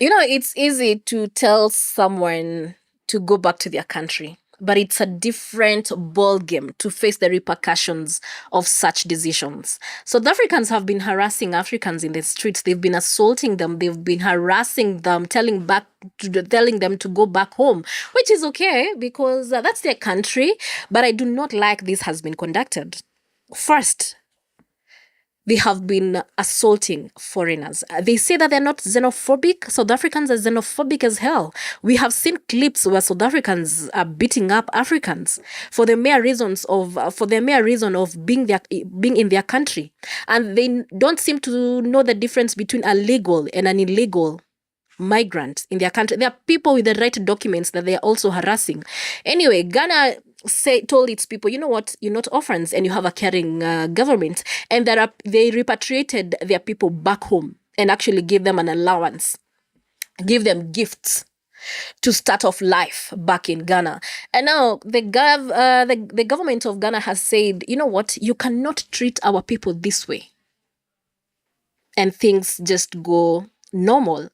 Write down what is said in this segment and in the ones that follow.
It's easy to tell someone to go back to their country, but it's a different ball game to face the repercussions of such decisions. South Africans have been harassing Africans in the streets. They've been assaulting them. They've been harassing them, telling them to go back home, which is okay because that's their country. But I do not like this has been conducted. First, they have been assaulting foreigners. They say that they're not xenophobic. South Africans are xenophobic as hell. We have seen clips where South Africans are beating up Africans for the mere reason of being in their country, and they don't seem to know the difference between a legal and an illegal migrant in their country. There are people with the right documents that they are also harassing. Anyway, Ghana told its people, you know what, you're not orphans and you have a caring government, and they repatriated their people back home and actually gave them an allowance, give them gifts to start off life back in Ghana. And now the government of Ghana has said, you know what, you cannot treat our people this way and things just go normal.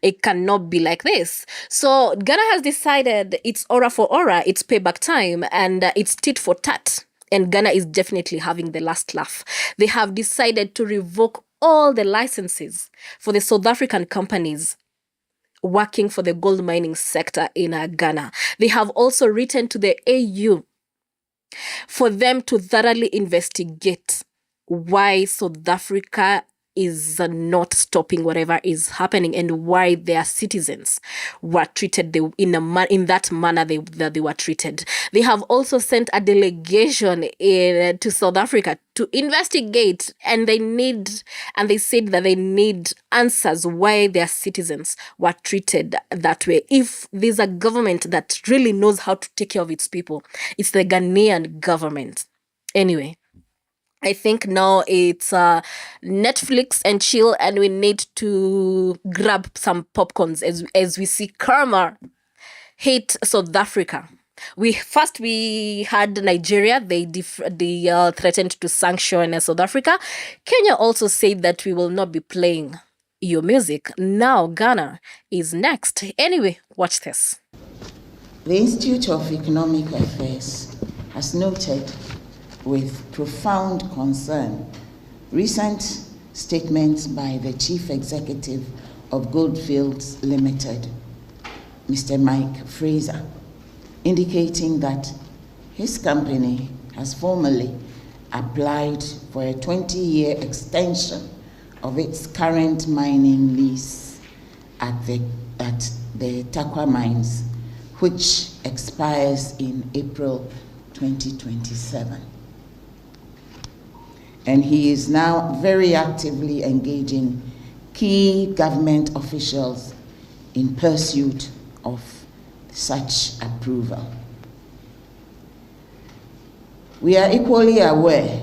It cannot be like this. So Ghana has decided it's aura for aura, it's payback time, and it's tit for tat. And Ghana is definitely having the last laugh. They have decided to revoke all the licenses for the South African companies working for the gold mining sector in Ghana. They have also written to the AU for them to thoroughly investigate why South Africa is not stopping whatever is happening and why their citizens were treated in that manner that they were treated. They have also sent a delegation to South Africa to investigate, and they said that they need answers why their citizens were treated that way. If there's a government that really knows how to take care of its people, it's the Ghanaian government. Anyway, I think now it's Netflix and chill, and we need to grab some popcorns as we see karma hit South Africa. We had Nigeria. They threatened to sanction South Africa. Kenya also said that we will not be playing your music. Now Ghana is next. Anyway, watch this. The Institute of Economic Affairs has noted with profound concern recent statements by the Chief Executive of Goldfields Limited, Mr. Mike Fraser, indicating that his company has formally applied for a 20-year extension of its current mining lease at the Takwa mines, which expires in April 2027. And he is now very actively engaging key government officials in pursuit of such approval. We are equally aware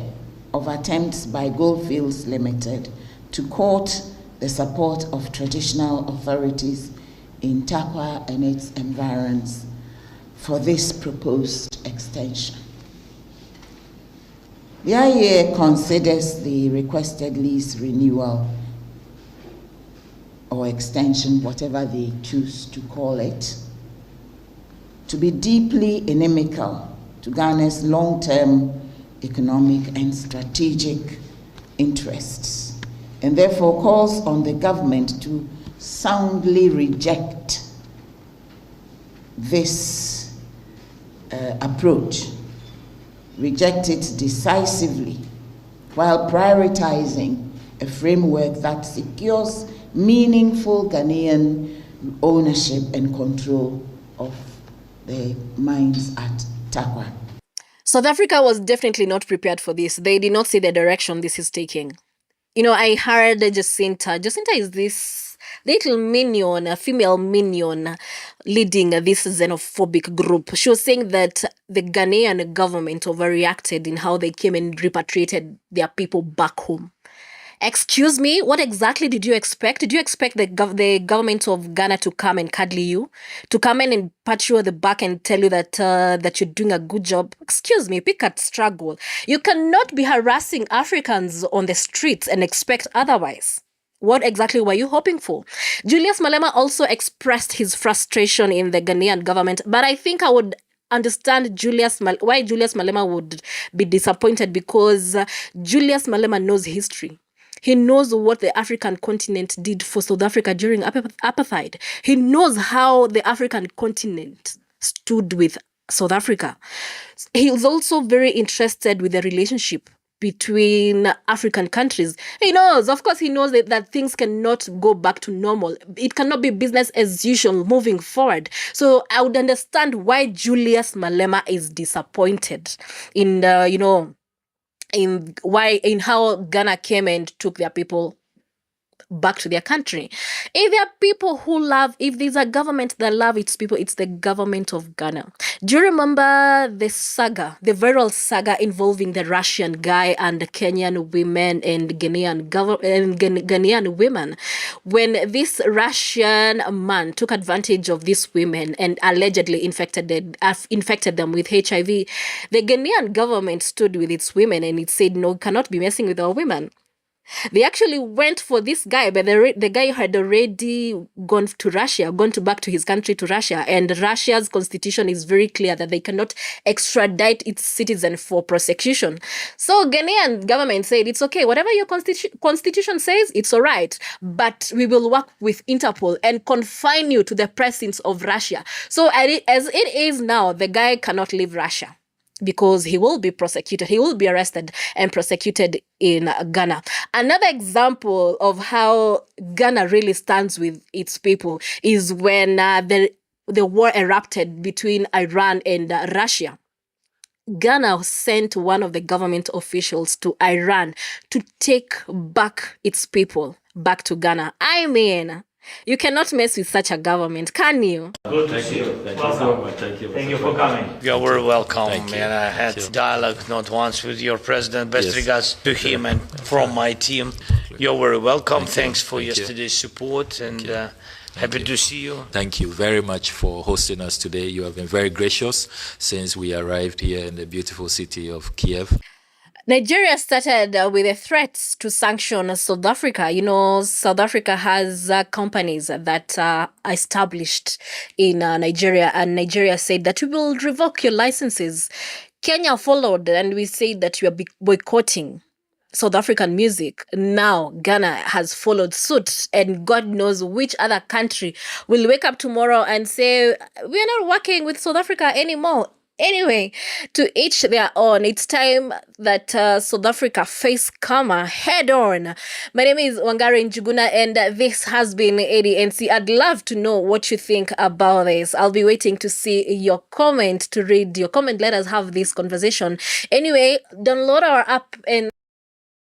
of attempts by Goldfields Limited to court the support of traditional authorities in Takwa and its environs for this proposed extension. The IEA considers the requested lease renewal or extension, whatever they choose to call it, to be deeply inimical to Ghana's long-term economic and strategic interests, and therefore calls on the government to soundly reject this approach, reject it decisively, while prioritizing a framework that secures meaningful Ghanaian ownership and control of the mines at Takwa. South Africa was definitely not prepared for this. They did not see the direction this is taking. I heard Jacinta. Jacinta is this little minion, a female minion, leading this xenophobic group. She was saying that the Ghanaian government overreacted in how they came and repatriated their people back home. Excuse me, what exactly did you expect? Did you expect the government of Ghana to come and cuddle you? To come in and pat you on the back and tell you that you're doing a good job? Excuse me, pick a struggle. You cannot be harassing Africans on the streets and expect otherwise. What exactly were you hoping for? Julius Malema also expressed his frustration in the Ghanaian government, but I think I would understand why Julius Malema would be disappointed, because Julius Malema knows history. He knows what the African continent did for South Africa during apartheid. He knows how the African continent stood with South Africa. He is also very interested with the relationship between African countries. He knows, of course, he knows that things cannot go back to normal. It cannot be business as usual moving forward. So I would understand why Julius Malema is disappointed in, in how Ghana came and took their people back to their country. If there are people who if there's a government that love its people, it's the government of Ghana. Do you remember the viral saga involving the Russian guy and the Kenyan women and Ghanaian women? When this Russian man took advantage of these women and allegedly infected them with HIV, the Ghanaian government stood with its women and it said, no, cannot be messing with our women. They actually went for this guy, but the guy had already gone back to his country, to Russia. And Russia's constitution is very clear that they cannot extradite its citizen for prosecution. So Ghanaian government said, it's okay, whatever your constitution says, it's all right. But we will work with Interpol and confine you to the presence of Russia. So as it is now, the guy cannot leave Russia, because he will be prosecuted. He will be arrested and prosecuted in Ghana. Another example of how Ghana really stands with its people is when the war erupted between Iran and Russia. Ghana sent one of the government officials to Iran to take back its people back to Ghana. I mean, you cannot mess with such a government, can you? Good to see you. Thank you so much. Thank you. Thank you for coming. You're very welcome. Thank you. And I had Thank you. dialogue not once with your president. Best Yes. regards to him and from my team. You're very welcome. Thank you. Thanks for Thank you. yesterday's support, and Thank happy you. to see you. Thank you very much for hosting us today. You have been very gracious since we arrived here in the beautiful city of Kiev. Nigeria started with a threat to sanction South Africa. You know, South Africa has companies that are established in Nigeria, and Nigeria said that we will revoke your licenses. Kenya followed, and we said that we are boycotting South African music. Now Ghana has followed suit, and God knows which other country will wake up tomorrow and say, we are not working with South Africa anymore. Anyway, to each their own. It's time that South Africa face karma head on. My name is Wangari Njuguna, and this has been ADNC. I'd love to know what you think about this. I'll be waiting to see your comment, to read your comment. Let us have this conversation. Anyway, download our app and